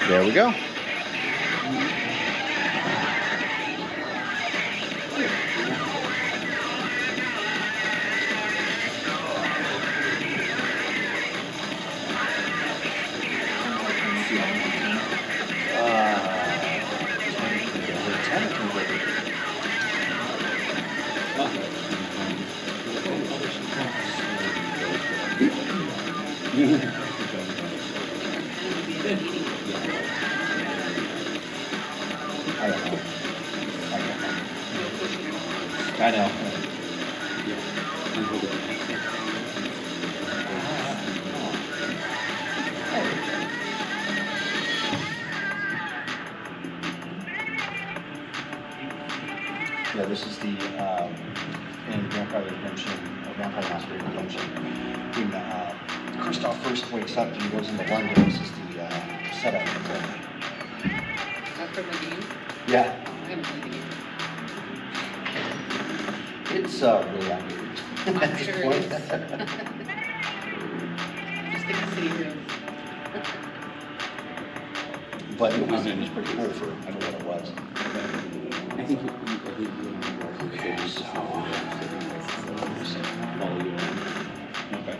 There we go. I know. Yeah, this is the in Vampire Redemption, or Vampire Masquerade Redemption. When Kristoff first wakes up and he goes into London, this is the setup for him. That from the game? Yeah. I haven't played the game. It's really accurate. I'm sure it is. Just like the city rooms. But it was pretty cool for what it was. I think okay, so follow you on. Okay.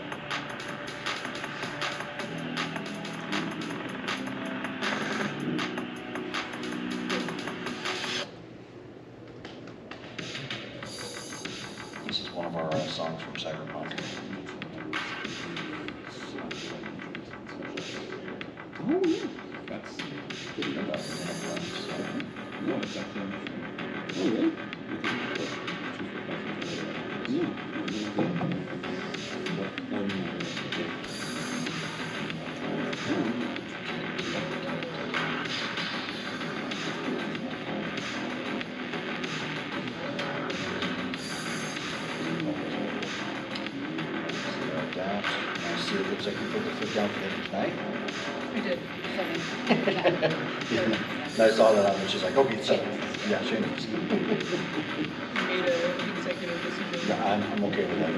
This is one of our songs from Cyberpunk. Oh yeah, that's good enough. No, it's actually. Oh really? See, it looks like you put the foot down for them tonight. I did. Yeah. And I saw that on and she's like, okay, so, yeah, Shane. Made an executive decision. Yeah, I'm okay with that.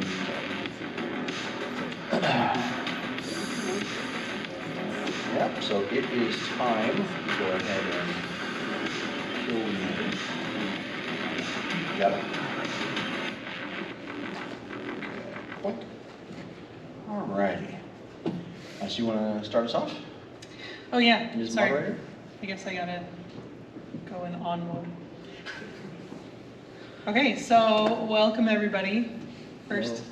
Yep, so it is time to go ahead and kill you. Got it. Okay. Alrighty. So you want to start us off? Oh yeah, Ms. sorry. Moderator? I guess I gotta go in on mode. Okay, so welcome everybody. First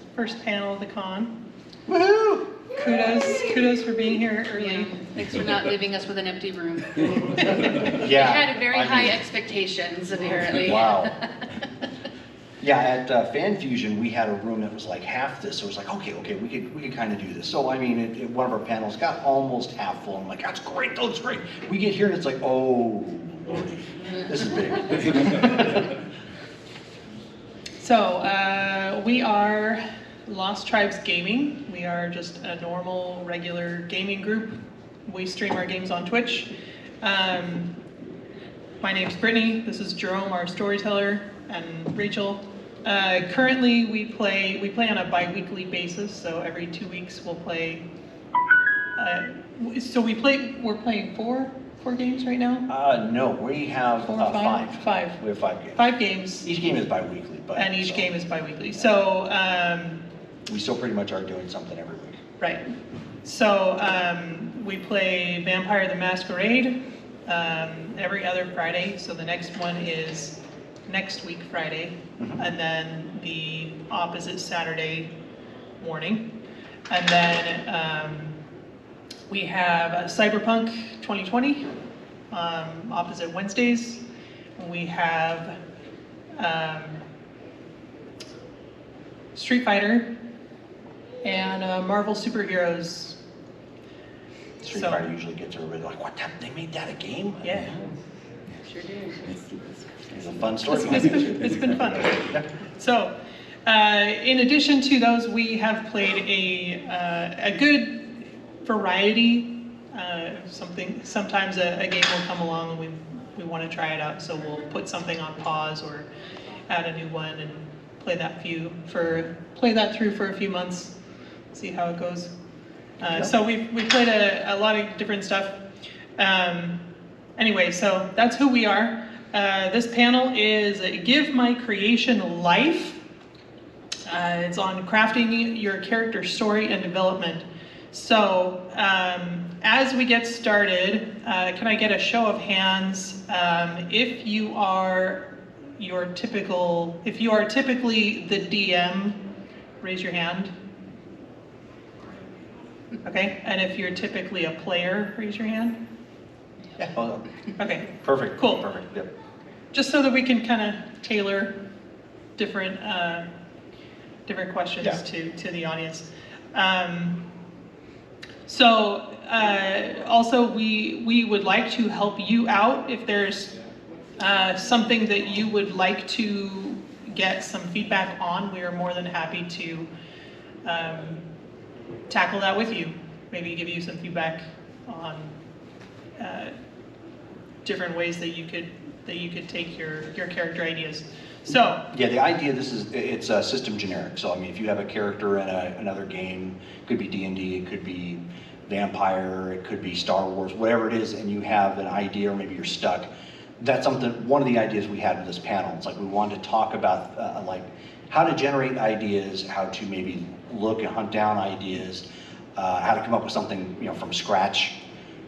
panel of the con. Woohoo! Kudos for being here early. Yeah. Thanks for not leaving us with an empty room. Yeah. We had very I high mean, expectations, apparently. Wow. Yeah, at Fan Fusion, we had a room that was like half this, so it was like, okay, we could kind of do this. So, I mean, one of our panels got almost half full. I'm like, that's great, that looks great. We get here and it's like, oh, Lordy, this is big. So we are Lost Tribes Gaming. We are just a normal, regular gaming group. We stream our games on Twitch. My name's Brittany. This is Jerome, our storyteller, and Rachel. Currently, we play on a bi-weekly basis, so every 2 weeks we'll play. We're playing four games right now. No, we have 4 or 5? 5. We have 5 games. 5 games. Each game is bi-weekly, but And each game is bi-weekly. So we still pretty much are doing something every week. right. So we play Vampire the Masquerade every other Friday. So the next one is next week Friday, and then the opposite Saturday morning. And then we have Cyberpunk 2020 opposite Wednesdays. We have Street Fighter and Marvel Superheroes. Street Fighter usually gets everybody like, what, they made that a game? Yeah. Sure do. It's a fun story. It's been fun. So, in addition to those, we have played a good variety. Sometimes a game will come along and we want to try it out, so we'll put something on pause or add a new one and play that through for a few months, see how it goes. So we've played a lot of different stuff. Anyway, so that's who we are. This panel is Give My Creation Life. It's on crafting your character story and development. So, as we get started, can I get a show of hands if you are typically the DM, raise your hand. Okay, and if you're typically a player, raise your hand. Yeah, well, Okay, perfect. Cool. Perfect, yep. just so that we can kind of tailor different questions Yeah. to the audience. Also, we would like to help you out if there's something that you would like to get some feedback on. We are more than happy to tackle that with you. Maybe give you some feedback on different ways that you could take your character ideas. So Yeah, the idea, it's a system generic. So I mean, if you have a character in another game, it could be D&D, it could be Vampire, it could be Star Wars, whatever it is, and you have an idea or maybe you're stuck, that's one of the ideas we had with this panel. It's like we wanted to talk about like how to generate ideas, how to maybe look and hunt down ideas, how to come up with something, from scratch,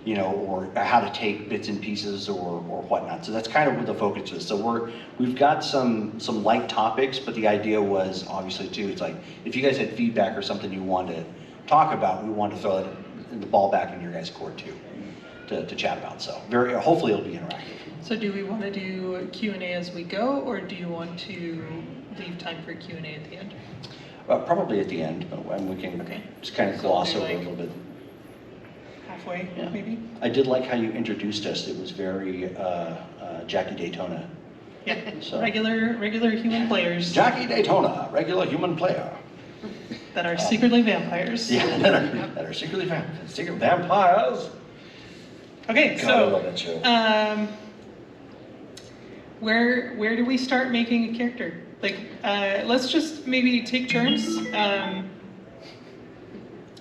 or how to take bits and pieces or whatnot. So that's kind of what the focus is. So we've got some light topics, but the idea was obviously too, it's like if you guys had feedback or something you wanted to talk about, we wanted to throw the ball back in your guys' court too, to chat about. So hopefully it'll be interactive. So do we want to do Q&A as we go, or do you want to leave time for Q&A at the end? Probably at the end, but we can just kind of So gloss we'll do over a like- little bit. Halfway, Yeah. maybe? I did like how you introduced us. It was very Jackie Daytona. Yeah, So- regular human players Jackie Daytona, regular human player. that are secretly vampires. Yeah, that are secret vampires. Okay, God, I love that show. where do we start making a character? Like, let's just maybe take turns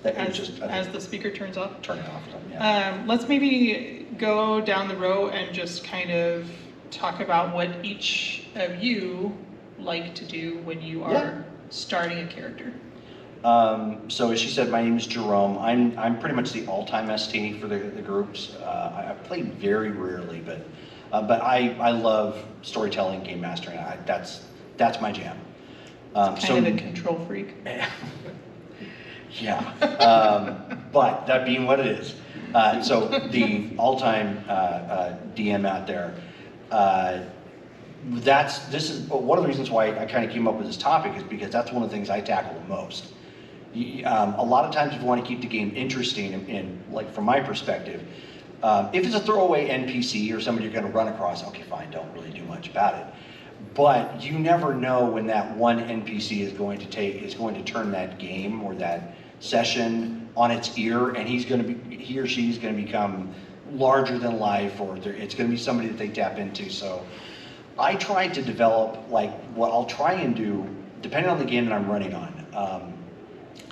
as the speaker turns off. Turn it off. Or something, yeah. Let's maybe go down the row and just kind of talk about what each of you like to do when you are Yeah. starting a character. So as she said, my name is Jerome. I'm pretty much the all-time ST for the groups. I played very rarely, but I love storytelling, game mastering. That's my jam. Kind of a control freak. Yeah, but that being what it is, so the all-time DM out there, this is one of the reasons why I kind of came up with this topic is because that's one of the things I tackle the most. A lot of times if you want to keep the game interesting, and like from my perspective, if it's a throwaway NPC or somebody you're going to run across, okay, fine, don't really do much about it. But you never know when that one NPC is going to turn that game or that session on its ear, and he or she's going to become larger than life, or it's going to be somebody that they tap into. So I try to develop, like, what I'll try and do, depending on the game that I'm running on.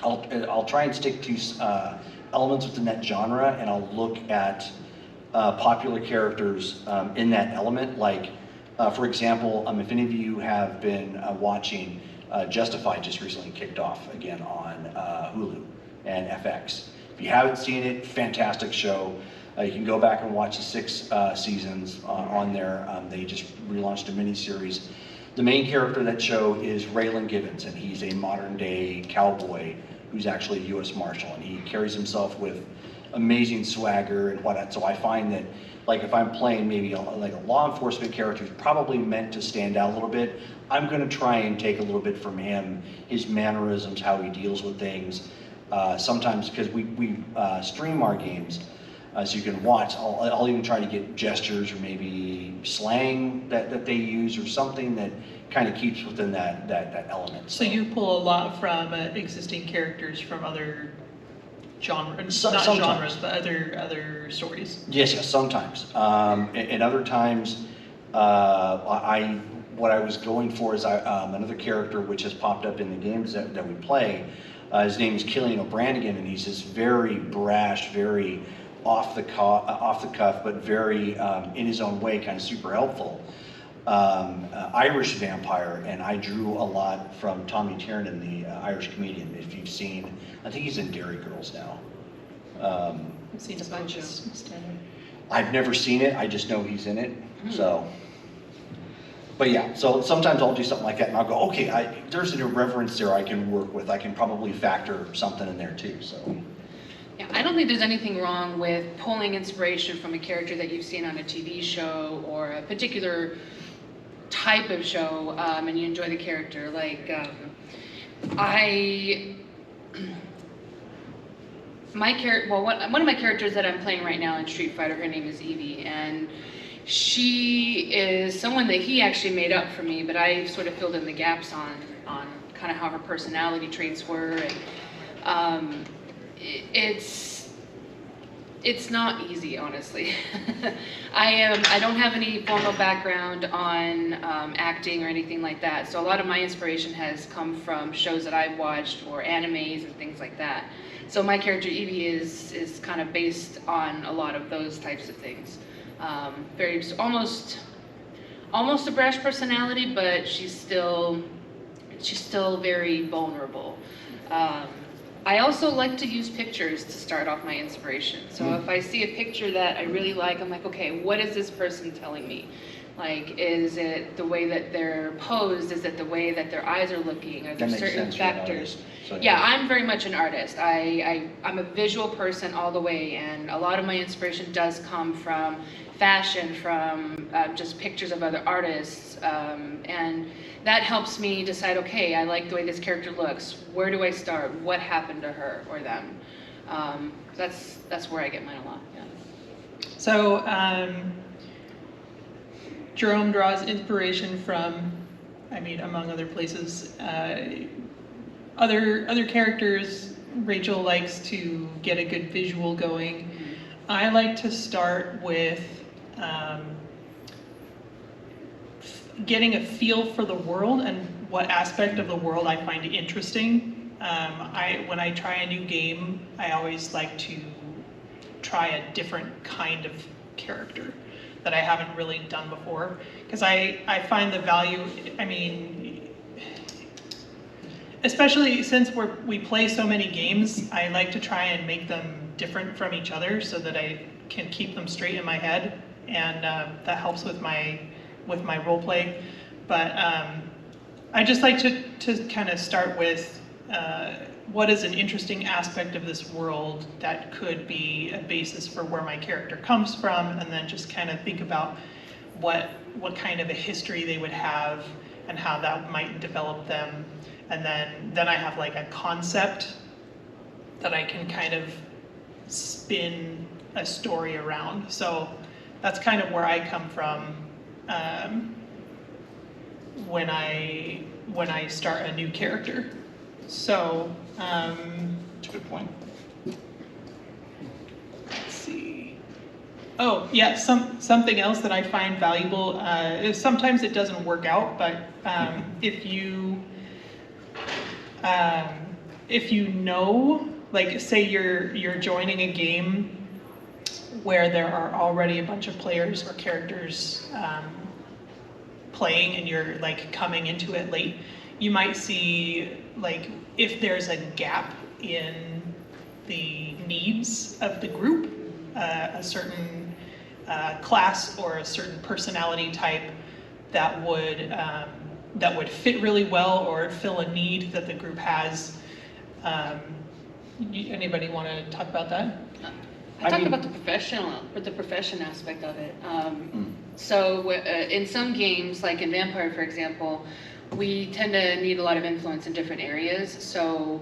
I'll try and stick to elements within that genre, and I'll look at popular characters in that element. Like, for example, if any of you have been watching, Justified just recently kicked off again on Hulu and FX. If you haven't seen it, fantastic show. You can go back and watch the 6 seasons on there. They just relaunched a miniseries. The main character of that show is Raylan Givens, and he's a modern day cowboy who's actually a U.S. Marshal, and he carries himself with amazing swagger and whatnot. So I find that, like, if I'm playing maybe like a law enforcement character who's probably meant to stand out a little bit, I'm going to try and take a little bit from him, his mannerisms, how he deals with things. Sometimes, because we stream our games, so you can watch, I'll even try to get gestures or maybe slang that they use, or something that kind of keeps within that element. So you pull a lot from existing characters from other genres, not Sometimes. genres, but other stories. Yes, sometimes. And other times, what I was going for is another character which has popped up in the games that we play. His name is Killian O'Branigan, and he's this very brash, very off the cuff, but very in his own way, kind of super helpful. Irish vampire, and I drew a lot from Tommy Tiernan, the Irish comedian. If you've seen, I think he's in Dairy Girls now. I've seen a bunch of standard. I've never seen it, I just know he's in it, so. But yeah, so sometimes I'll do something like that and I'll go, okay, there's an irreverence there I can work with. I can probably factor something in there too, so. Yeah, I don't think there's anything wrong with pulling inspiration from a character that you've seen on a TV show or a particular type of show, and you enjoy the character. Like, one of my characters that I'm playing right now in Street Fighter, her name is Evie, and she is someone that he actually made up for me, but I sort of filled in the gaps on kind of how her personality traits were, and it's not easy, honestly. I don't have any formal background on acting or anything like that, so a lot of my inspiration has come from shows that I've watched or animes and things like that. So my character Evie is kind of based on a lot of those types of things. Very almost a brash personality, but she's still very vulnerable. I also like to use pictures to start off my inspiration. So if I see a picture that I really like, I'm like, okay, what is this person telling me? Like, is it the way that they're posed? Is it the way that their eyes are looking? Are there certain factors? So, yeah, I'm very much an artist. I'm a visual person all the way, and a lot of my inspiration does come from fashion, from just pictures of other artists, and that helps me decide, okay, I like the way this character looks. Where do I start? What happened to her or them? That's where I get mine a lot. Yeah. So Jerome draws inspiration from, I mean, among other places, other characters. Rachel likes to get a good visual going. I like to start with getting a feel for the world and what aspect of the world I find interesting. When I try a new game, I always like to try a different kind of character that I haven't really done before, because I find the value, I mean, especially since we play so many games, I like to try and make them different from each other so that I can keep them straight in my head, and that helps with my role play. But I just like to kind of start with what is an interesting aspect of this world that could be a basis for where my character comes from, and then just kind of think about what kind of a history they would have and how that might develop them. And then I have like a concept that I can kind of spin a story around. So that's kind of where I come from when I start a new character. So That's a good point. let's see. Oh yeah, something else that I find valuable is sometimes it doesn't work out, but if you know, like say you're joining a game where there are already a bunch of players or characters playing, and you're like coming into it late, you might see like if there's a gap in the needs of the group, a certain class or a certain personality type that would fit really well or fill a need that the group has. Anybody want to talk about that? I talk about the profession aspect of it. So in some games, like in Vampire, for example, we tend to need a lot of influence in different areas. So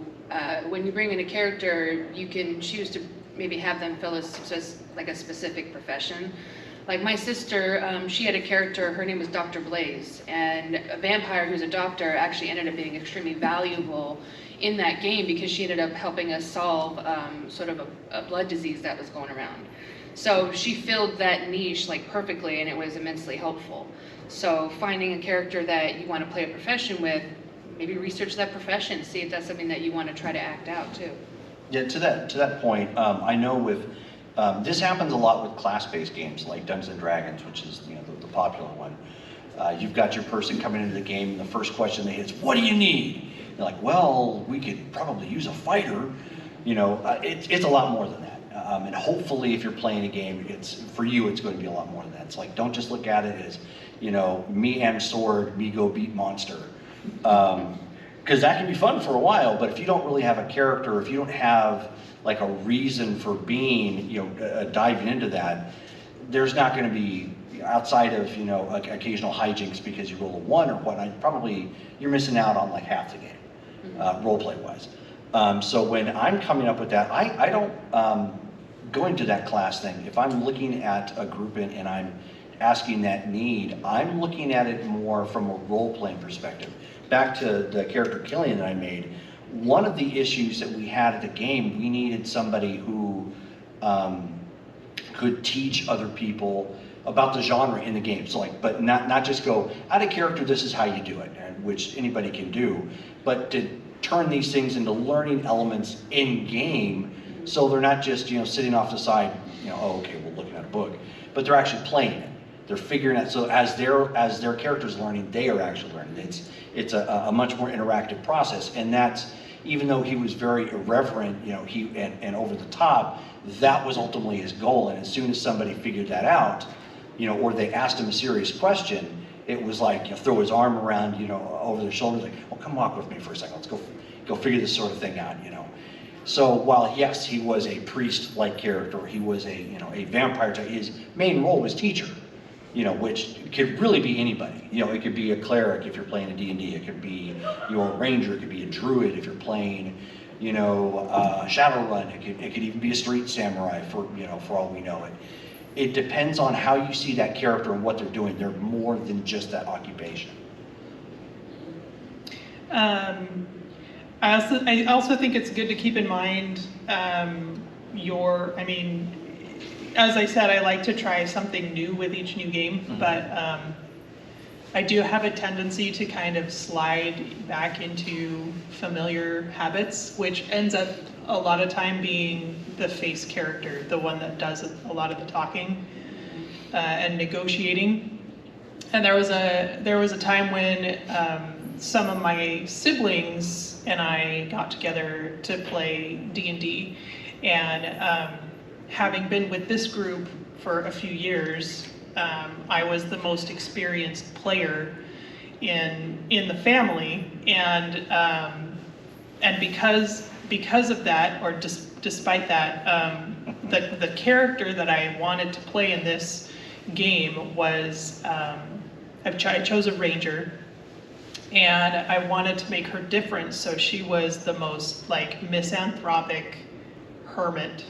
when you bring in a character, you can choose to maybe have them fill a specific profession. Like my sister, she had a character, her name was Dr. Blaze, and a vampire who's a doctor actually ended up being extremely valuable in that game because she ended up helping us solve sort of a blood disease that was going around. So she filled that niche like perfectly, and it was immensely helpful. So finding a character that you want to play a profession with, maybe research that profession, see if that's something that you want to try to act out too. Yeah, to that point, I know with This happens a lot with class-based games like Dungeons and Dragons, which is the popular one. You've got your person coming into the game, and the first question they hit is, "What do you need?" They're like, "Well, we could probably use a fighter." It's a lot more than that. And hopefully, if you're playing a game, for you, it's going to be a lot more than that. It's like, don't just look at it as, me and sword, me go beat monster. Because that can be fun for a while, but if you don't really have a character, if you don't have like a reason for being, diving into that, there's not going to be, outside of, occasional hijinks because you roll a 1 or whatnot, probably you're missing out on like half the game, role play wise. So when I'm coming up with that, I don't go into that class thing. If I'm looking at a group and I'm asking that need, I'm looking at it more from a role-playing perspective. Back to the character Killian that I made, one of the issues that we had at the game, we needed somebody who could teach other people about the genre in the game. So but not just go, out of character, this is how you do it, which anybody can do, but to turn these things into learning elements in game, so they're not just sitting off the side, oh, okay, we're looking at a book, but they're actually playing it. They're figuring out. So as their characters learning, they are actually learning. It's a much more interactive process, and that's, even though he was very irreverent, and over the top, that was ultimately his goal. And as soon as somebody figured that out, or they asked him a serious question, it was like, throw his arm around, over their shoulders, like, well, come walk with me for a second. Let's go figure this sort of thing out, So while yes, he was a priest-like character, he was a vampire type. His main role was teacher, which could really be anybody. It could be a cleric if you're playing a D&D. It could be your ranger. It could be a druid if you're playing, Shadowrun. It could even be a street samurai for all we know. It depends on how you see that character and what they're doing. They're more than just that occupation. I also think it's good to keep in mind as I said, I like to try something new with each new game, but I do have a tendency to kind of slide back into familiar habits, which ends up a lot of time being the face character, the one that does a lot of the talking and negotiating. And there was a time when some of my siblings and I got together to play D&D, and having been with this group for a few years, I was the most experienced player in the family, and because of that, or despite that, the character that I wanted to play in this game was I chose a ranger, and I wanted to make her different, so she was the most misanthropic hermit.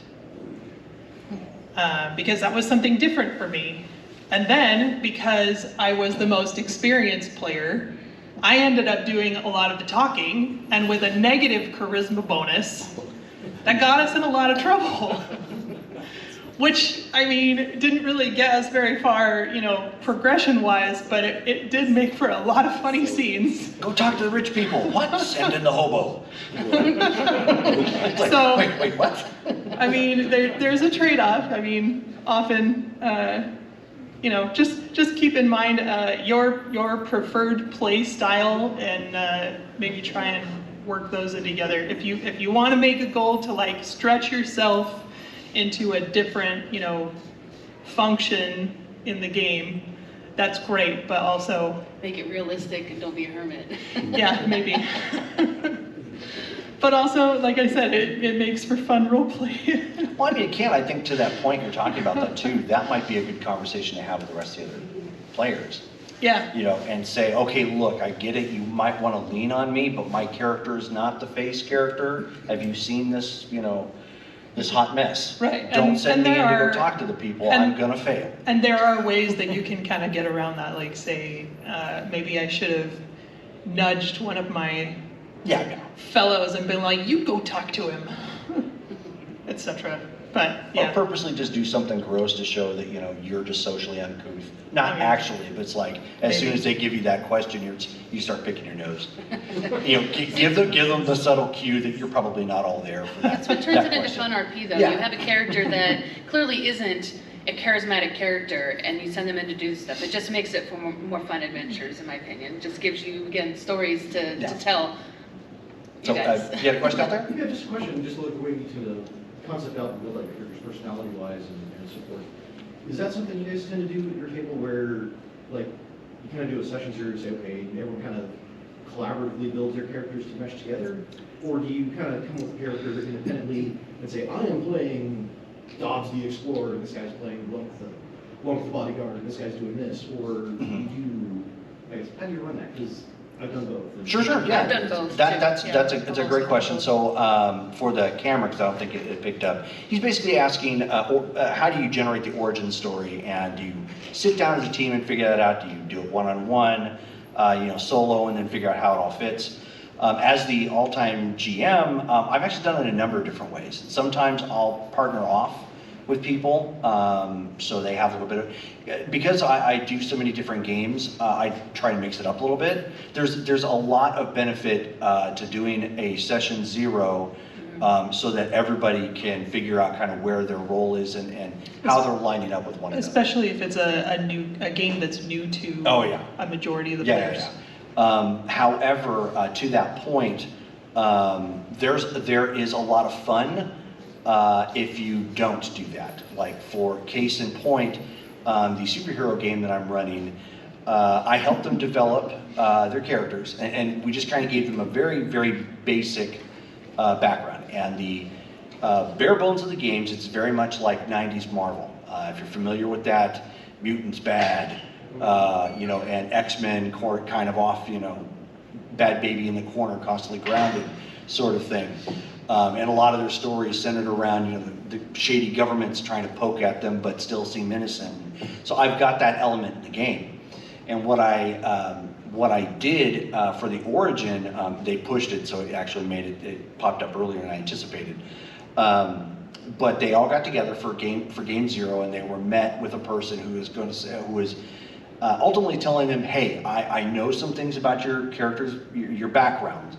Because that was something different for me. And then, because I was the most experienced player, I ended up doing a lot of the talking, and with a negative charisma bonus, that got us in a lot of trouble. Which, didn't really get us very far, progression-wise, but it did make for a lot of funny scenes. Go talk to the rich people. What? Send in the hobo. So, wait, what? There's a trade-off. Often, just keep in mind your preferred play style, and maybe try and work those in together. If you want to make a goal to stretch yourself into a different, function in the game, that's great, but also Make it realistic and don't be a hermit. yeah, maybe. But also, like I said, it makes for fun role play. Well, again, I think to that point you're talking about that too, that might be a good conversation to have with the rest of the other players. Yeah. And say, okay, look, I get it, you might want to lean on me, but my character is not the face character. Have you seen this, this hot mess? Right. Don't send me in to go talk to the people, I'm gonna fail. And there are ways that you can kind of get around that, say, maybe I should have nudged one of my fellows and been like, you go talk to him, etc. But, Or yeah. purposely just do something gross to show that, you know, you're just socially uncouth. Not Yeah. actually, but it's like, as soon Maybe. as they give you that question, you start picking your nose. You know, give them the subtle cue that you're probably not all there for that. That's what turns that it into question. fun RP though. Yeah. You have a character that clearly isn't a charismatic character and you send them in to do stuff. It just makes it for more fun adventures, in my opinion. It just gives you, again, stories to Yeah. tell. So, You guys. you had a question out there? Yeah, just a question, just look way to the concept out and build like characters personality-wise and so forth. Is that something you guys tend to do at your table where, like, you kind of do a session series, say, okay, everyone kind of collaboratively builds their characters to mesh together? Or do you kind of come with a character independently and say, I am playing Dobbs the Explorer, and this guy's playing Blunt the Bodyguard, and this guy's doing this? Or do you, I guess, how do you run that? Because I've done both. Sure, yeah. I've done both, That, too. that's, Yeah, that's a, I've it's a also great done question. both. So, for the camera, because I don't think it picked up, he's basically asking, how do you generate the origin story? And do you sit down as a team and figure that out? Do you do it one-on-one, you know, solo, and then figure out how it all fits? As the all-time GM, I've actually done it a number of different ways. Sometimes I'll partner off with people, so they have a little bit of, because I do so many different games, I try and mix it up a little bit. There's a lot of benefit to doing a session 0, so that everybody can figure out kind of where their role is and how they're lining up with one another. Especially if it's a game that's new to Oh, yeah. a majority of the Yeah, players. However, to that point, there is a lot of fun if you don't do that. Like for case in point, the superhero game that I'm running, I helped them develop their characters, and we just kind of gave them a very, very basic background. And the bare bones of the games, it's very much like 90s Marvel. If you're familiar with that, mutants bad, you know, and X-Men kind of off, you know, bad baby in the corner, constantly grounded sort of thing. And a lot of their stories centered around, you know, the shady governments trying to poke at them but still seem innocent. So I've got that element in the game. And what I did for the origin, they pushed it, so it actually it popped up earlier than I anticipated. But they all got together for game 0, and they were met with a person who was ultimately telling them, hey, I know some things about your characters, your background.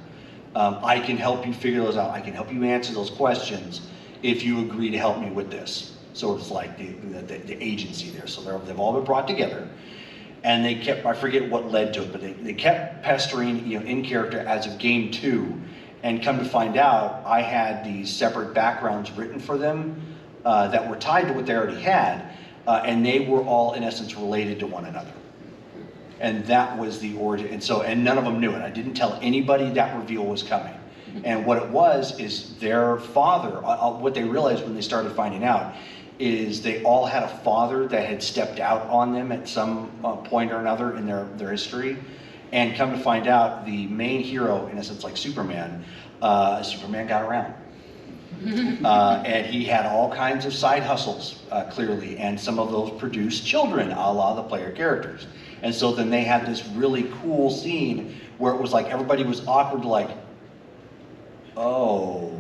I can help you figure those out. I can help you answer those questions if you agree to help me with this. So it's like the agency there. So they've all been brought together. And they kept, I forget what led to it, but they kept pestering, you know, in character as of game 2. And come to find out, I had these separate backgrounds written for them that were tied to what they already had. And they were all, in essence, related to one another. And that was the origin. And none of them knew it. I didn't tell anybody that reveal was coming. And what it was is their father, what they realized when they started finding out, is they all had a father that had stepped out on them at some point or another in their history. And come to find out, the main hero, in essence like Superman got around. And he had all kinds of side hustles, clearly, and some of those produced children, a la the player characters. And so then they had this really cool scene where it was like everybody was awkward, like, oh,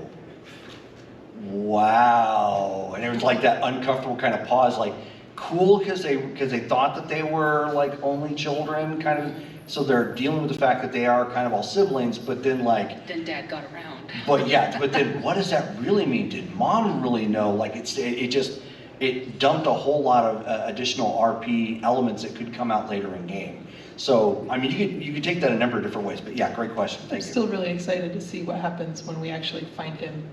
wow. And it was like that uncomfortable kind of pause, like, cool, because they thought that they were like only children, kind of. So they're dealing with the fact that they are kind of all siblings, but then like. Then Dad got around. But yeah, but then what does that really mean? Did Mom really know? Like it dumped a whole lot of additional RP elements that could come out later in game. So I mean, you could take that a number of different ways. But yeah, great question. I'm Thank you. still really excited to see what happens when we actually find him.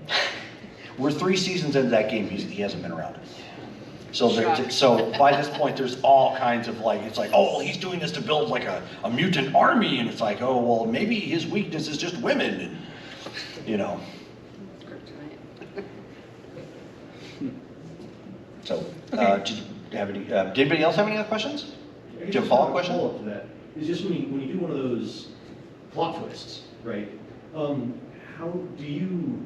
We're 3 seasons into that game. He hasn't been around. So Shock. so by this point, there's all kinds of like, it's like, oh, well, he's doing this to build like a mutant army, and it's like, oh, well, maybe his weakness is just women, and, you know. So, did you have any? Did anybody else have any other questions? Do you have a follow-up question? Follow-up to that is just when you do one of those plot twists, right? How do you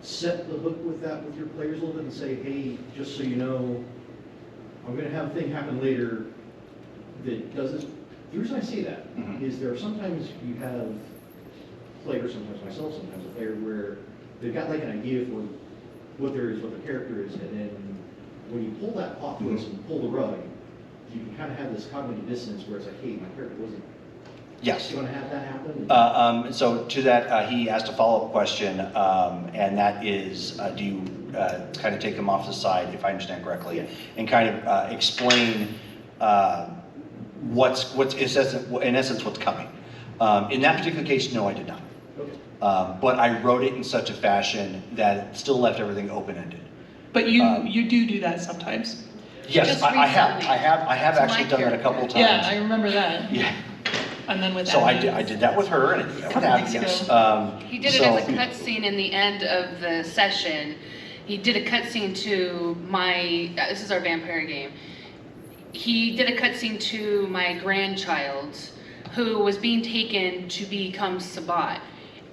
set the hook with that with your players a little bit and say, hey, just so you know, I'm going to have a thing happen later that doesn't. The reason I say that is there are sometimes you have players, sometimes myself, sometimes a player, where they've got like an idea for what their character is, and then when you pull that plot twist and pull the rug, you can kind of have this cognitive dissonance where it's like, hey, my character wasn't Yes. going to have that happen. So to that, he asked a follow-up question, and that is, do you kind of take them off the side, if I understand correctly, Yeah. and kind of explain what's in essence what's coming? In that particular case, no, I did not. Okay. But I wrote it in such a fashion that it still left everything open-ended. But you do that sometimes. Yes, Just I have. recently. I have To actually my done that a couple of times. Yeah, I remember that. Yeah. And then with So I Abby. did that with her, and I did that with Couple Abby, weeks yes. ago. He did it as a cutscene in the end of the session. He did a cutscene to my, this is our vampire game. He did a cutscene to my grandchild who was being taken to become Sabat.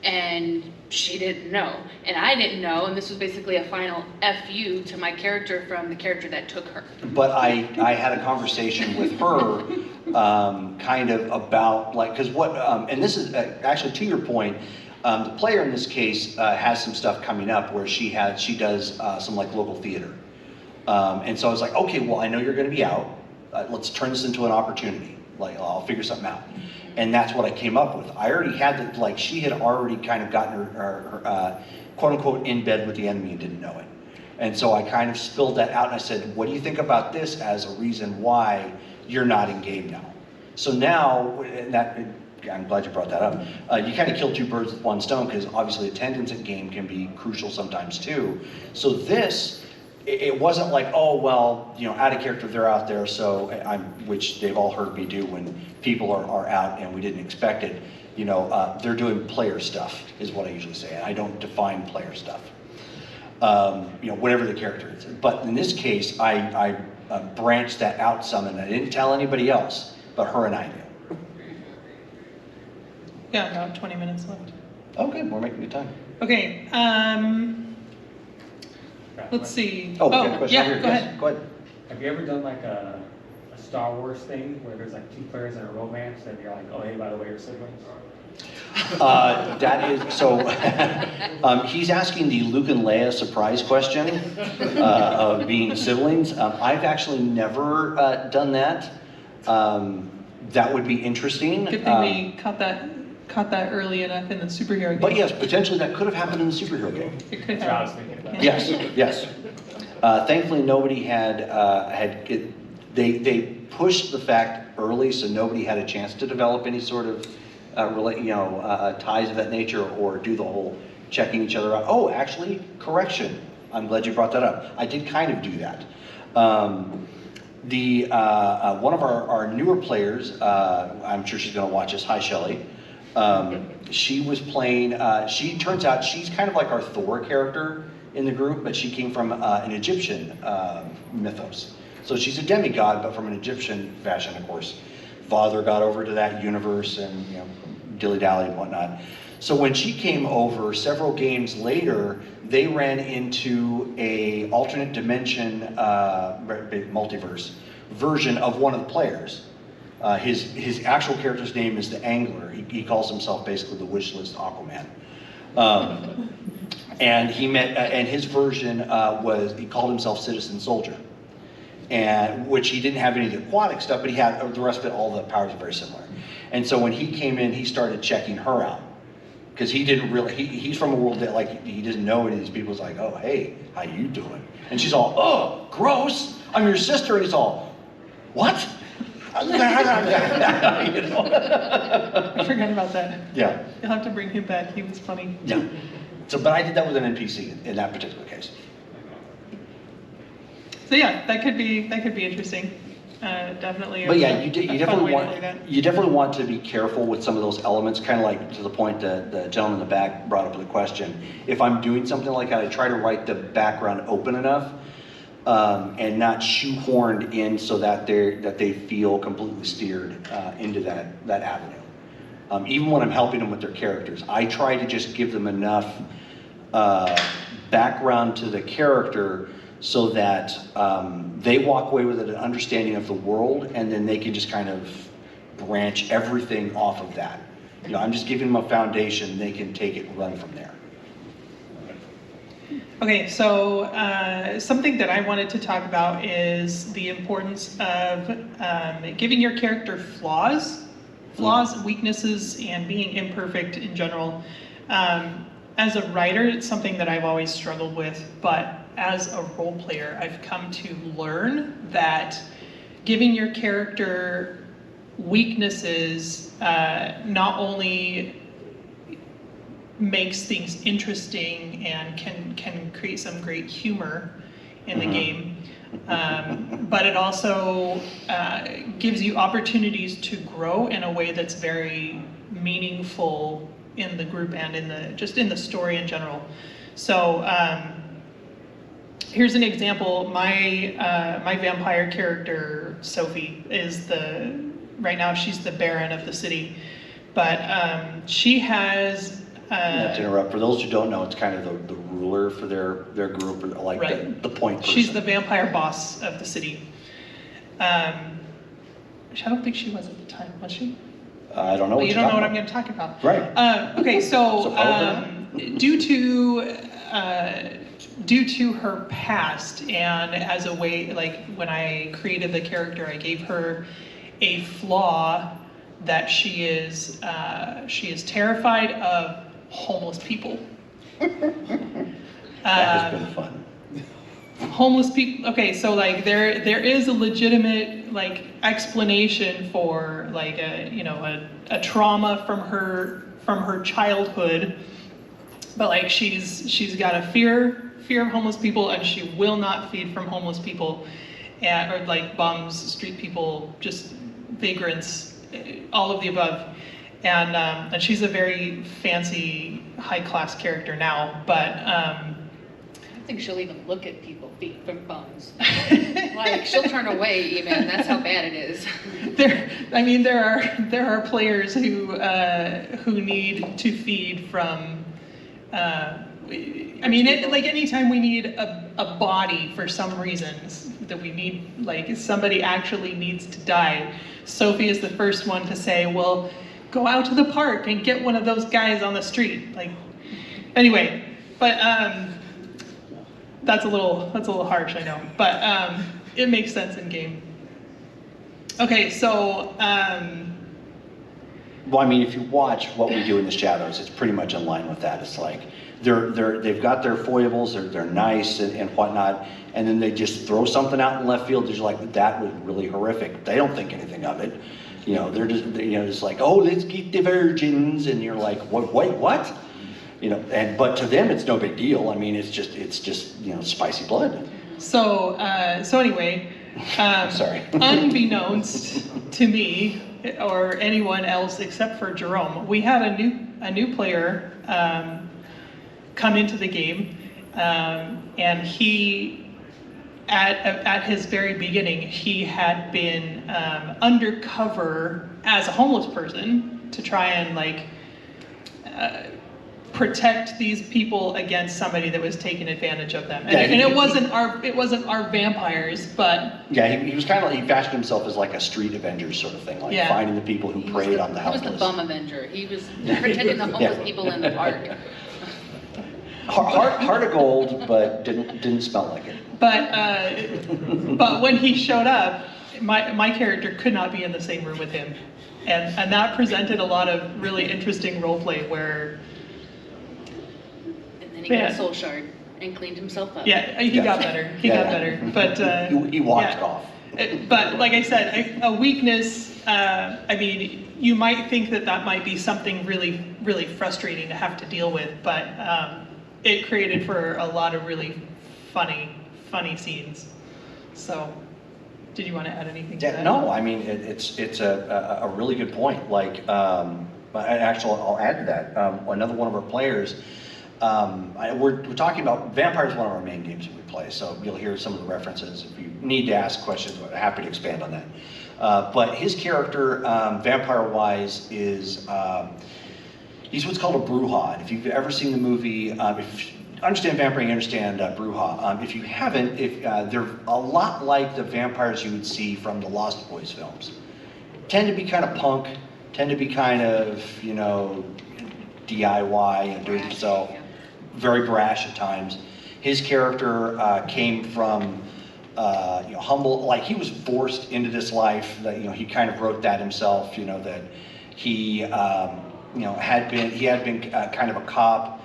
And she didn't know. And I didn't know, and this was basically a final FU to my character from the character that took her. But I had a conversation with her, kind of about like, because what, and this is actually to your point, the player in this case has some stuff coming up where she does some like local theater. And so I was like, okay, well, I know you're going to be out. Let's turn this into an opportunity. Like, I'll figure something out. And that's what I came up with. I already had the, like, she had already kind of gotten her quote unquote in bed with the enemy and didn't know it. And so I kind of spilled that out and I said, what do you think about this as a reason why you're not in game now? So now, and that, I'm glad you brought that up. You kind of kill two birds with one stone because obviously attendance at game can be crucial sometimes too. So this, it wasn't like, oh, well, you know, out of character, they're out there, so which they've all heard me do when people are out and we didn't expect it. You know, they're doing player stuff is what I usually say. And I don't define player stuff. You know, whatever the character is. But in this case, I branched that out some and I didn't tell anybody else, but her and I did. Yeah, about 20 minutes left. Okay, we're making good time. Okay, let's see. Oh, we got a question over yeah, here. go Yes, ahead. Go ahead. Have you ever done like a Star Wars thing where there's like two players in a romance and you're like, oh hey, by the way, you're siblings? That is, so, he's asking the Luke and Leia surprise question of being siblings. I've actually never done that. That would be interesting. Good thing we caught that early enough in the superhero game. But yes, potentially that could have happened in the superhero game. It could That's what I was have. thinking about. Yes, yes. Thankfully, nobody they pushed the fact early, so nobody had a chance to develop any sort of ties of that nature or do the whole checking each other out. Oh, actually, correction. I'm glad you brought that up. I did kind of do that. One of our newer players, I'm sure she's going to watch us. Hi, Shelley. She was playing. She turns out she's kind of like our Thor character in the group, but she came from an Egyptian mythos. So she's a demigod, but from an Egyptian fashion, of course. Father got over to that universe and dilly-dally and whatnot. So when she came over, several games later, they ran into a alternate dimension, multiverse version of one of the players. His actual character's name is the Angler. He calls himself basically the wish list Aquaman. And he met, and his version he called himself Citizen Soldier. And which he didn't have any of the aquatic stuff, but he had the rest of it, all the powers are very similar. And so when he came in, he started checking her out. Because he didn't really, he's from a world that like, he doesn't know any of these people. He's like, oh, hey, how you doing? And she's all, oh, gross, I'm your sister. And he's all, what? I forgot about that. Yeah, You'll have to bring him back. He was funny. yeah. So, but I did that with an NPC in that particular case. So yeah, that could be interesting. Definitely. But yeah, a you fun definitely way to do that. want to be careful with some of those elements, kind of like to the point that the gentleman in the back brought up the question. If I'm doing something like that, I try to write the background open enough and not shoehorned in so that they feel completely steered into that avenue. Even when I'm helping them with their characters, I try to just give them enough background to the character so that they walk away with an understanding of the world, and then they can just kind of branch everything off of that. I'm just giving them a foundation, they can take it and run from there. Okay, so something that I wanted to talk about is the importance of giving your character flaws, weaknesses, and being imperfect in general. As a writer, it's something that I've always struggled with, but as a role player, I've come to learn that giving your character weaknesses not only makes things interesting and can create some great humor in the game, but it also gives you opportunities to grow in a way that's very meaningful in the group and in the story in general. So here's an example. My vampire character Sophie is right now she's the Baron of the city, but she has. Not to interrupt, for those who don't know, it's kind of the ruler for their group, or like Right. the point person. She's the vampire boss of the city. Which I don't think she was at the time, was she? I don't know. Well, what you you're don't know what talking I'm going to talk about. Right. Okay, so So probably due to her past, and as a way, like when I created the character, I gave her a flaw that she is terrified of homeless people. That has been fun. Homeless people. Okay, so like there is a legitimate like explanation for like a trauma from her childhood, but like she's got a fear of homeless people, and she will not feed from homeless people, or like bums, street people, just vagrants, all of the above. And she's a very fancy, high-class character now, but I don't think she'll even look at people feet from bums. Like, she'll turn away even, that's how bad it is. there are players who need to feed from. Like anytime we need a body for some reasons that we need, like somebody actually needs to die, Sophie is the first one to say, well, go out to the park and get one of those guys on the street. Like, anyway, but that's a little harsh, I know, but it makes sense in game. Okay, so Well, I mean, if you watch what we do in the shadows, it's pretty much in line with that. It's like they've got their foibles, they're nice and whatnot, and then they just throw something out in left field. Just like, that was really horrific. They don't think anything of it. They're just like, oh, let's get the virgins, and you're like, wait, what? But to them, it's no big deal. I mean, it's just spicy blood. So anyway, Sorry. unbeknownst to me or anyone else except for Jerome, we had a new player come into the game, and he at his very beginning he had been undercover as a homeless person to try and protect these people against somebody that was taking advantage of them. Yeah, And it wasn't our vampires, but Yeah, he was kind of, he fashioned himself as like a street Avengers sort of thing, like Yeah. finding the people who preyed on the He was helpless. the bum Avenger. He was protecting the homeless Yeah. people in the park. Heart of gold, but didn't smell like it. but when he showed up, my character could not be in the same room with him, and that presented a lot of really interesting role play where And then he got Yeah. a soul shard and cleaned himself up. he Yeah. got better. He Yeah. got better, but He walked yeah. it off. But like I said, a weakness. I mean, you might think that might be something really, really frustrating to have to deal with, but it created for a lot of really funny scenes. So, did you want to add anything to Yeah, that? no, I mean, it's a really good point. Like, but actually, I'll add to that. Another one of our players, we're talking about Vampire is one of our main games that we play, so you'll hear some of the references. If you need to ask questions, I'm happy to expand on that. But his character, vampire-wise, is he's what's called a Bruja. And if you've ever seen the movie, if you understand vampire, you understand Bruja. If you haven't, they're a lot like the vampires you would see from the Lost Boys films. Tend to be kind of punk, tend to be kind of, DIY and do it yourself. Yeah. Very brash at times. His character came from humble, like he was forced into this life. That he kind of wrote that himself. That he had been kind of a cop,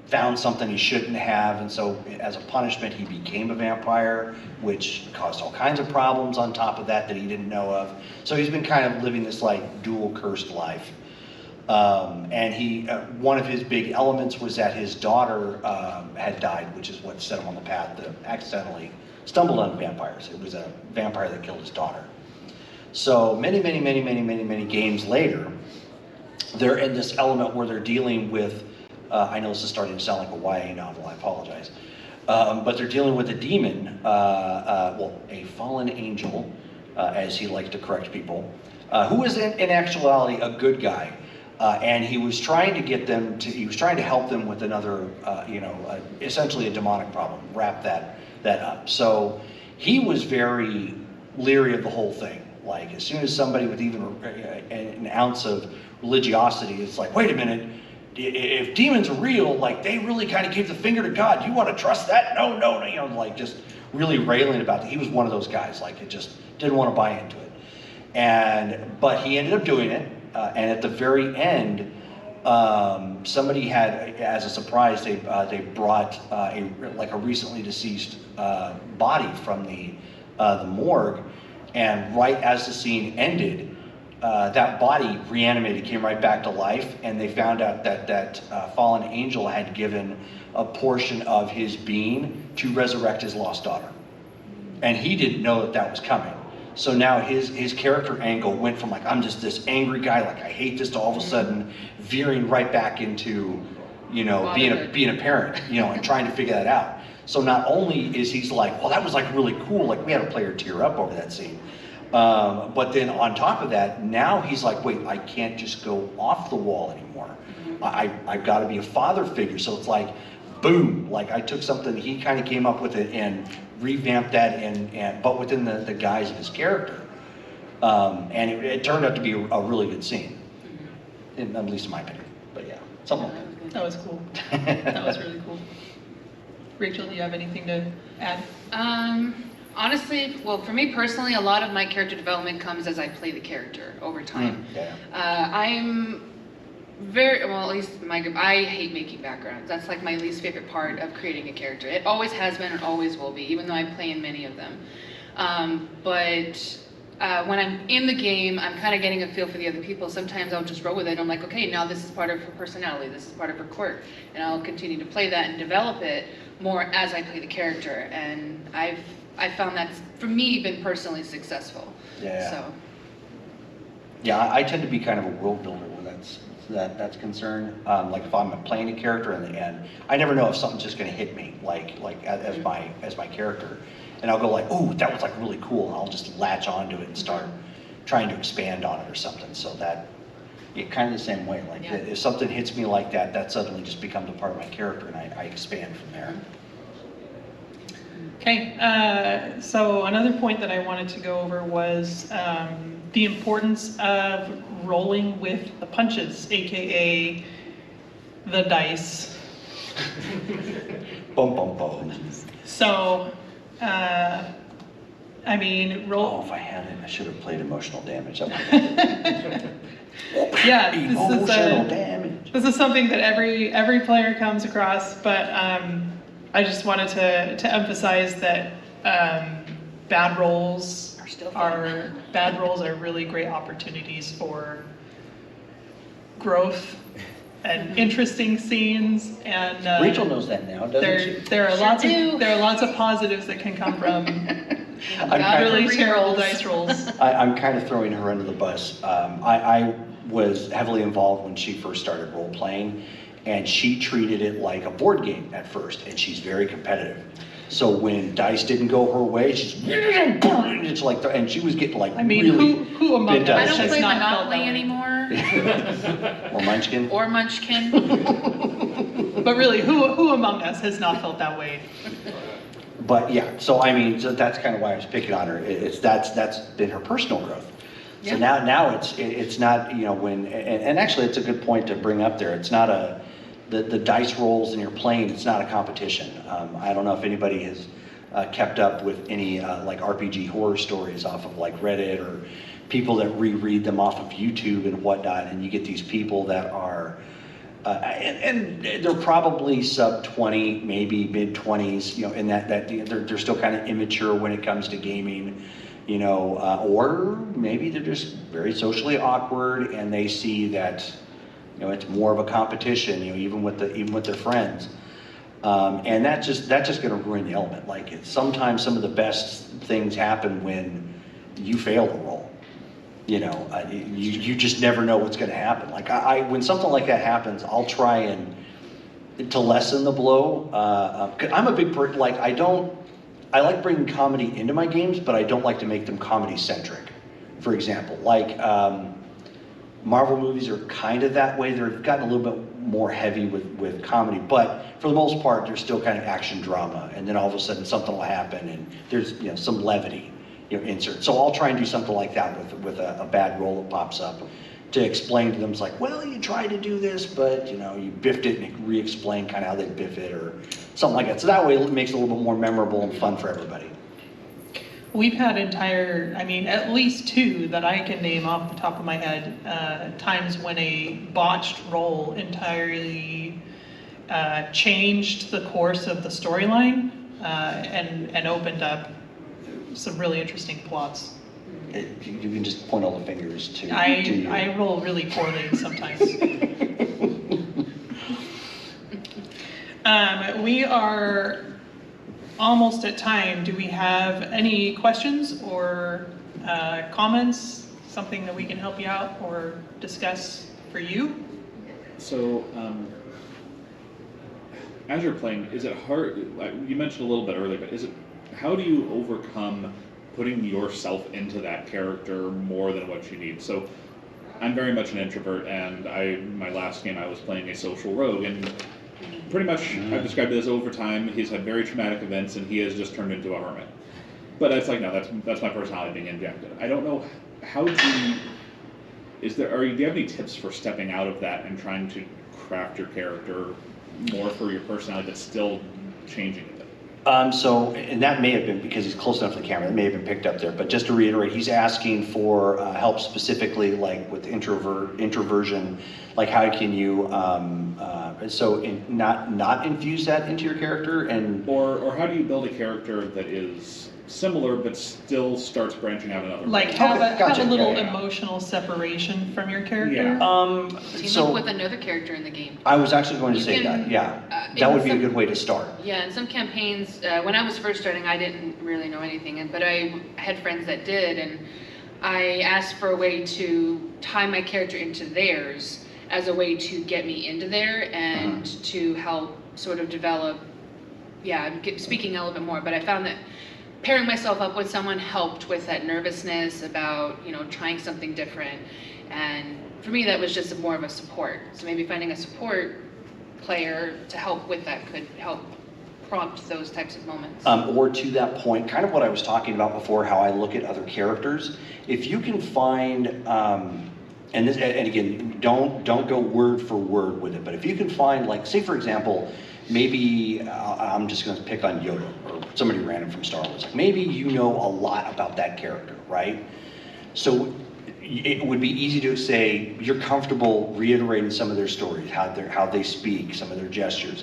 found something he shouldn't have, and so as a punishment he became a vampire, which caused all kinds of problems on top of that he didn't know of. So he's been kind of living this like dual cursed life. And one of his big elements was that his daughter had died, which is what set him on the path to accidentally stumble on vampires. It was a vampire that killed his daughter. So many games later, they're in this element where they're dealing with, I know this is starting to sound like a YA novel, I apologize, but they're dealing with a demon, a fallen angel, as he likes to correct people, who is in actuality a good guy. And he was trying to help them with another, essentially a demonic problem, wrap that up. So he was very leery of the whole thing. Like as soon as somebody with even an ounce of religiosity, it's like, wait a minute, if demons are real, like they really kind of gave the finger to God. You want to trust that? No, like just really railing about it. He was one of those guys, like it just didn't want to buy into it. But he ended up doing it. And at the very end, somebody had, as a surprise, they brought a recently deceased body from the morgue, and right as the scene ended, that body reanimated, came right back to life, and they found out that fallen angel had given a portion of his being to resurrect his lost daughter, and he didn't know that was coming. So now his character angle went from like, I'm just this angry guy, like I hate this, to all of a sudden veering right back into, being a parent, and trying to figure that out. So not only is he's like, well, that was like really cool, like we had a player tear up over that scene. But then on top of that, now he's like, wait, I can't just go off the wall anymore. I've got to be a father figure. So it's like, boom, like I took something, he kind of came up with it and revamped that, but within the guise of his character. And it turned out to be a really good scene, at least in my opinion. But yeah, something like that. That was cool. That was really cool. Rachel, do you have anything to add? Honestly, well, for me personally, a lot of my character development comes as I play the character over time. I'm at least my group, I hate making backgrounds. That's like my least favorite part of creating a character. It always has been and always will be, even though I play in many of them. But when I'm in the game, I'm kind of getting a feel for the other people. Sometimes I'll just roll with it. I'm like, okay, now this is part of her personality. This is part of her quirk. And I'll continue to play that and develop it more as I play the character. And I've found that's, for me, been personally successful. Yeah. So. Yeah, I tend to be kind of a world builder when that's concerned. Like if I'm playing a character and I never know if something's just going to hit me, like as my character, and I'll go like, "Ooh, that was like really cool," and I'll just latch onto it and start trying to expand on it or something. So that it kind of the same way. Like if something hits me like that, that suddenly just becomes a part of my character, and I expand from there. Okay, so another point that I wanted to go over was the importance of rolling with the punches, aka the dice. Boom, boom, boom. So, I mean, roll. Oh, if I had it, I should have played emotional damage. Yeah, emotional damage. This is something that every player comes across, but I just wanted to emphasize that bad rolls are really great opportunities for growth and interesting scenes, and Rachel knows that now, doesn't she? There are lots of positives that can come from really terrible dice rolls. I'm kind of throwing her under the bus. I was heavily involved when she first started role playing, and she treated it like a board game at first, and she's very competitive. So when dice didn't go her way, it's like, and she was getting like, really who among us I don't has play not Monopoly felt anymore. or Munchkin. Or Munchkin. But really, who among us has not felt that way? But yeah, so I mean, so that's kind of why I was picking on her. That's been her personal growth. So now it's not, when, and actually it's a good point to bring up there. It's not the dice rolls and you're playing, it's not a competition. I don't know if anybody has kept up with any like RPG horror stories off of like Reddit or people that reread them off of YouTube and whatnot, and you get these people that are, and they're probably sub 20, maybe mid 20s, you know, in that they're still kind of immature when it comes to gaming, you know, or maybe they're just very socially awkward and they see that, you know, it's more of a competition, you know, even with their friends. And that's just going to ruin the element. Like sometimes some of the best things happen when you fail the roll. You know, you just never know what's going to happen. Like when something like that happens, I'll try and to lessen the blow. 'Cause I'm a big person. Like I like bringing comedy into my games, but I don't like to make them comedy centric. For example, like Marvel movies are kind of that way. They've gotten a little bit more heavy with comedy, but for the most part, they're still kind of action drama. And then all of a sudden something will happen and there's, you know, some levity, you know, insert. So I'll try and do something like that with a bad roll that pops up to explain to them. It's like, well, you tried to do this, but you know, you biffed it and re-explain kind of how they biff it or something like that. So that way it makes it a little bit more memorable and fun for everybody. We've had at least 2 that I can name off the top of my head, times when a botched roll entirely changed the course of the storyline and opened up some really interesting plots. You can just point all the fingers to you. I roll really poorly sometimes. We are almost at time. Do we have any questions or comments? Something that we can help you out or discuss for you? So, as you're playing, is it hard, you mentioned a little bit earlier, but how do you overcome putting yourself into that character more than what you need? So, I'm very much an introvert, and my last game I was playing a social rogue, and pretty much I've described it as over time, he's had very traumatic events, and he has just turned into a hermit. But it's like, no, that's my personality being injected. I don't know, do you have any tips for stepping out of that and trying to craft your character more for your personality, but still changing it? And that may have been because he's close enough to the camera, that may have been picked up there, but just to reiterate, he's asking for help specifically like with introversion, like how can you, not infuse that into your character and... Or how do you build a character that is similar but still starts branching out another Like way? have Gotcha. a little Yeah. emotional separation from your character? Yeah. Team up with another character in the game. I was actually going to You say can, that, yeah. That in would be a some- good way to start. Yeah, in some campaigns, when I was first starting, I didn't really know anything, but I had friends that did, and I asked for a way to tie my character into theirs as a way to get me into there and to help sort of develop, speaking a little bit more, but I found that pairing myself up with someone helped with that nervousness about, you know, trying something different, and for me that was just more of a support. So maybe finding a support player to help with that could help prompt those types of moments. Or to that point, kind of what I was talking about before, how I look at other characters. If you can find, and again, don't go word for word with it, but if you can find, like, say for example, maybe I'm just going to pick on Yoda or somebody random from Star Wars. Like maybe you know a lot about that character, right? So it would be easy to say you're comfortable reiterating some of their stories, how they speak, some of their gestures.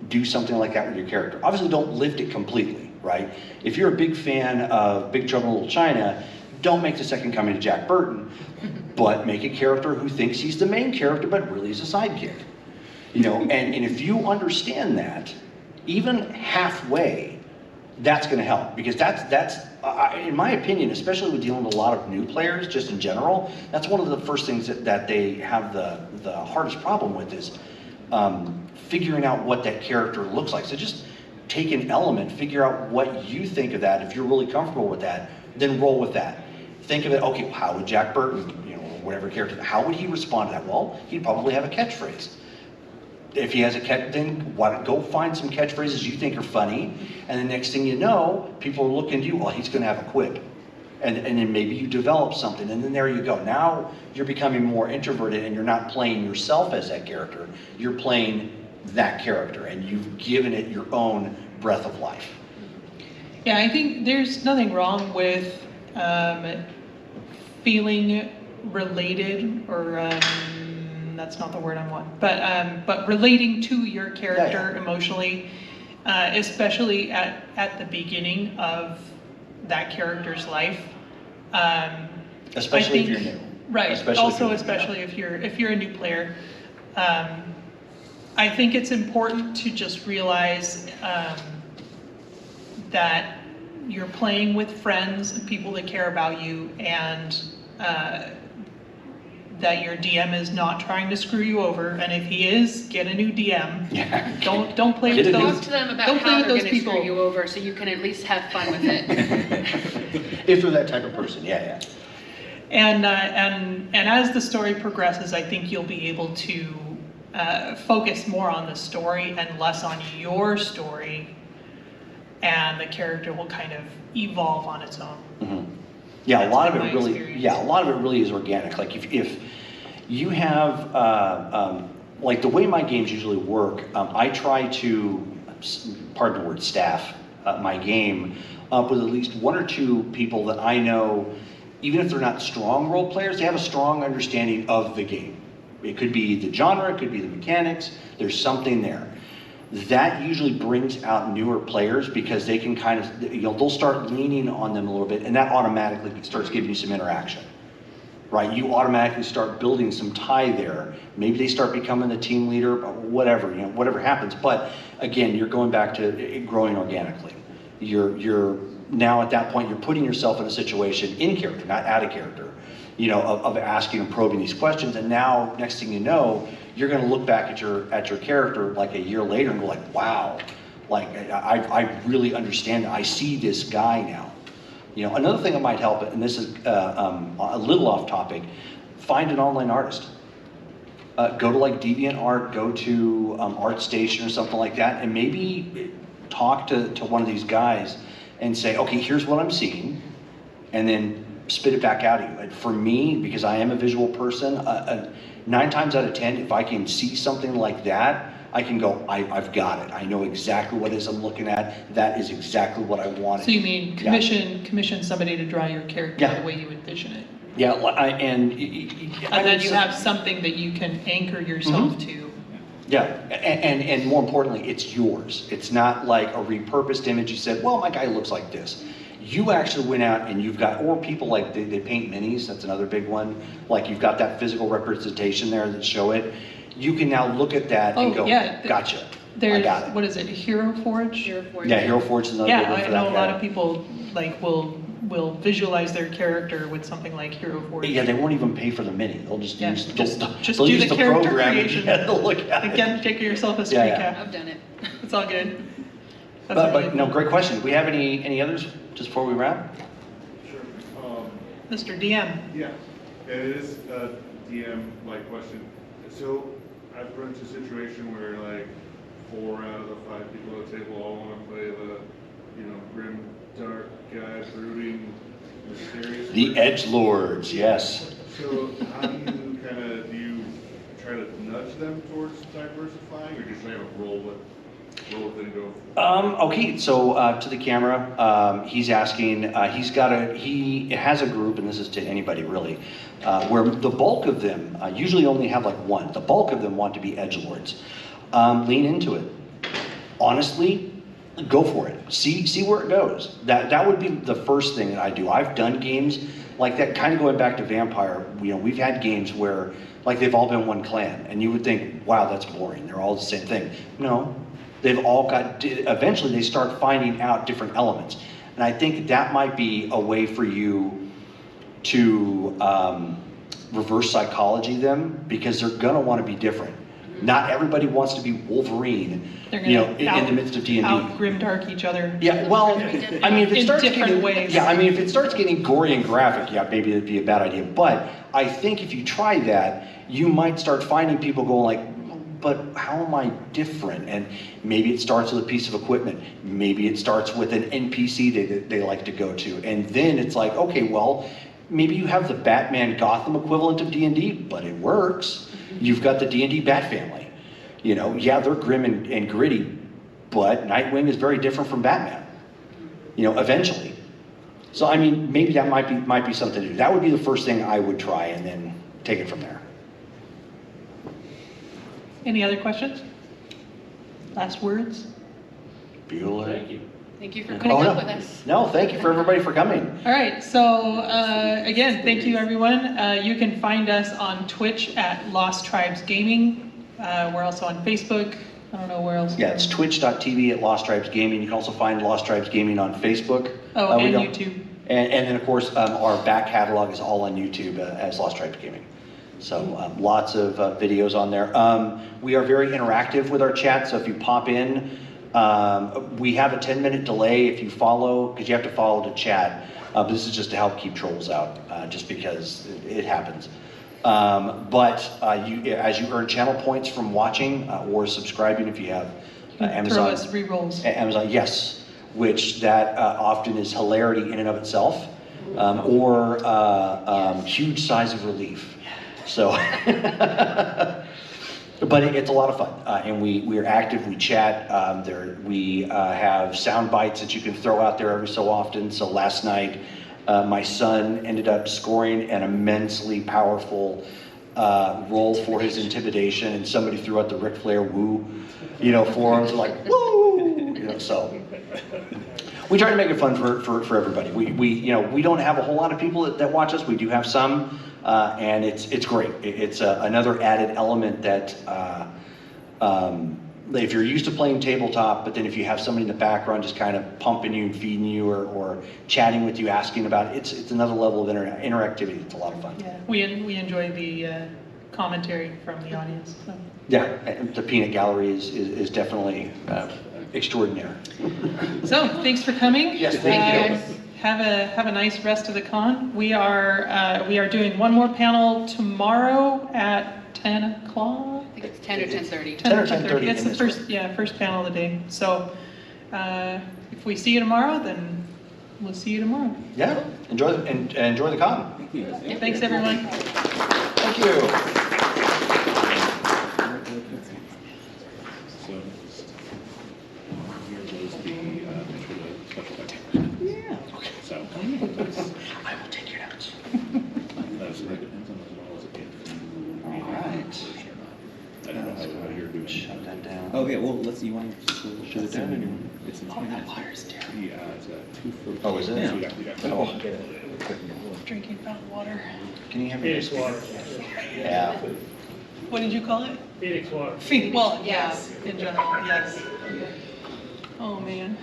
Do something like that with your character. Obviously, don't lift it completely, right? If you're a big fan of Big Trouble in Little China, don't make the second coming to Jack Burton, but make a character who thinks he's the main character, but really is a sidekick. You know, and if you understand that, even halfway, that's going to help, because that's in my opinion, especially with dealing with a lot of new players, just in general, that's one of the first things that they have the hardest problem with is figuring out what that character looks like. So just take an element, figure out what you think of that. If you're really comfortable with that, then roll with that. Think of it, okay, how would Jack Burton, you know, whatever character, how would he respond to that? Well, he'd probably have a catchphrase. If he has a then go find some catchphrases you think are funny, and the next thing you know, people are looking to you, well, he's going to have a quip. and then maybe you develop something, and then there you go. Now you're becoming more introverted, and you're not playing yourself as that character. You're playing that character, and you've given it your own breath of life. Yeah, I think there's nothing wrong with feeling related, or that's not the word I want, but relating to your character emotionally, especially at the beginning of that character's life. Especially if you're new. Right. Especially also, if you're new, especially if you're a new player, I think it's important to just realize that you're playing with friends and people that care about you, and that your DM is not trying to screw you over. And if he is, get a new DM. Yeah. Don't play with those. Talk to them about don't play how with they're those going to people. screw you over, so you can at least have fun with it. If they're that type of person, yeah. And as the story progresses, I think you'll be able to focus more on the story and less on your story, and the character will kind of evolve on its own. Mm-hmm. Yeah, That's a lot of been it my really. experience. Yeah, a lot of it really is organic. Like if you have like the way my games usually work, I try to, pardon the word, staff my game up with at least one or two people that I know, even if they're not strong role players, they have a strong understanding of the game. It could be the genre, it could be the mechanics. There's something there. That usually brings out newer players because they can kind of, they'll start leaning on them a little bit, and that automatically starts giving you some interaction, right? You automatically start building some tie there. Maybe they start becoming the team leader, whatever, whatever happens. But again, you're going back to it growing organically. You're now at that point, you're putting yourself in a situation in character, not out of character, of asking and probing these questions. And now, next thing you know, you're going to look back at your character like a year later and go like, wow, like I really understand. I see this guy now. Another thing that might help, and this is a little off topic, find an online artist. Go to like DeviantArt, go to ArtStation or something like that, and maybe talk to one of these guys and say, okay, here's what I'm seeing, and then spit it back out at you. And for me, because I am a visual person, 9 times out of 10, if I can see something like that, I can go, I've got it. I know exactly what it is I'm looking at. That is exactly what I wanted. So you mean commission somebody to draw your character the way you envision it? Yeah, and then you have something that you can anchor yourself to. Yeah, and more importantly, it's yours. It's not like a repurposed image. You said, well, my guy looks like this. You actually went out and you've got, or people like they paint minis, that's another big one. Like you've got that physical representation there that show it. You can now look at that and go, gotcha, I got it. What is it, Hero Forge? Hero Forge. Yeah, Hero Forge is another Yeah, good one for I that. know a lot of people like will visualize their character with something like Hero Forge. Yeah, they won't even pay for the mini. They'll just use just they'll do use the character program creation. and look at it. Again, take yourself a street cap. I've done it. It's all good. But no, great question. Do we have any others just before we wrap? Sure. Mr. DM. Yeah, it is a DM-like question. So I've run into a situation where like 4 out of the 5 people at the table all want to play the, grim, dark guy, brooding, mysterious. The person. edgelords, yes. So how do you try to nudge them towards diversifying, or just kind of roll with it and go? Okay, so to the camera, he's asking. He has a group, and this is to anybody really, where the bulk of them usually only have like one. The bulk of them want to be edgelords. Lean into it. Honestly, go for it. See where it goes. That would be the first thing that I do. I've done games like that, kind of going back to Vampire. We've had games where like they've all been one clan, and you would think, wow, that's boring. They're all the same thing. No, they've all got. Eventually, they start finding out different elements, and I think that might be a way for you to reverse psychology them, because they're gonna want to be different. Not everybody wants to be Wolverine, They're in the midst of D&D. out grimdark each other. Yeah, well, I mean, if it In starts different getting, ways. yeah, I mean, if it starts getting gory and graphic, yeah, maybe it'd be a bad idea. But I think if you try that, you might start finding people going like, but how am I different? And maybe it starts with a piece of equipment. Maybe it starts with an NPC they like to go to. And then it's like, okay, well, maybe you have the Batman Gotham equivalent of D&D, but it works. You've got the D&D Bat family. You know, yeah, they're grim and gritty, but Nightwing is very different from Batman. You know, eventually. So I mean, maybe that might be something to do. That would be the first thing I would try, and then take it from there. Any other questions? Last words? Bueller. Thank you. Thank you for putting up with us. No, thank you for everybody for coming. All right, so again, thank you everyone. You can find us on Twitch at Lost Tribes Gaming. We're also on Facebook. I don't know where else. Yeah, it's twitch.tv at Lost Tribes Gaming. You can also find Lost Tribes Gaming on Facebook. Oh, we and don't- YouTube. And then, of course, our back catalog is all on YouTube as Lost Tribes Gaming. So lots of videos on there. We are very interactive with our chat, so if you pop in, we have a 10-minute delay if you follow, because you have to follow to chat. But this is just to help keep trolls out, just because it happens. As you earn channel points from watching or subscribing, if you have Amazon. Throw us re-rolls. Amazon, yes, which that often is hilarity in and of itself, or huge sighs of relief. So, but it's a lot of fun, and we are active. We chat. We have sound bites that you can throw out there every so often. So last night, my son ended up scoring an immensely powerful roll for his intimidation, and somebody threw out the Ric Flair woo, for him. So like woo, so. We try to make it fun for everybody. We don't have a whole lot of people that watch us. We do have some, and it's great. It's another added element that if you're used to playing tabletop, but then if you have somebody in the background just kind of pumping you and feeding you or chatting with you, asking about it, it's another level of interactivity. It's a lot of fun. Yeah, we enjoy the commentary from the audience. So. Yeah, and the peanut gallery is definitely extraordinary. So, thanks for coming. Yes, thank you. Have a nice rest of the con. We are doing one more panel tomorrow at 10 o'clock. I think it's 10 or 10:30. 10 or 10:30 It's in the this first panel of the day. So, if we see you tomorrow, then we'll see you tomorrow. Yeah, enjoy the con. Thanks, everyone. Thank you. So, here goes the special effect. Yeah. Okay. So, I will take your notes. so that depends on as well as if you All right. version or not. I don't know how you're doing. Shut that down. Okay, well, you want to just Shut it down anymore. It's in Oh, that fire's terrible. Yeah, it's a 2 for. Oh, is it? Yeah. Oh. Drinking fountain water. Can you have me? Phoenix water. Yeah. What did you call it? Phoenix water. Well, yes, in general, yes. Oh, man.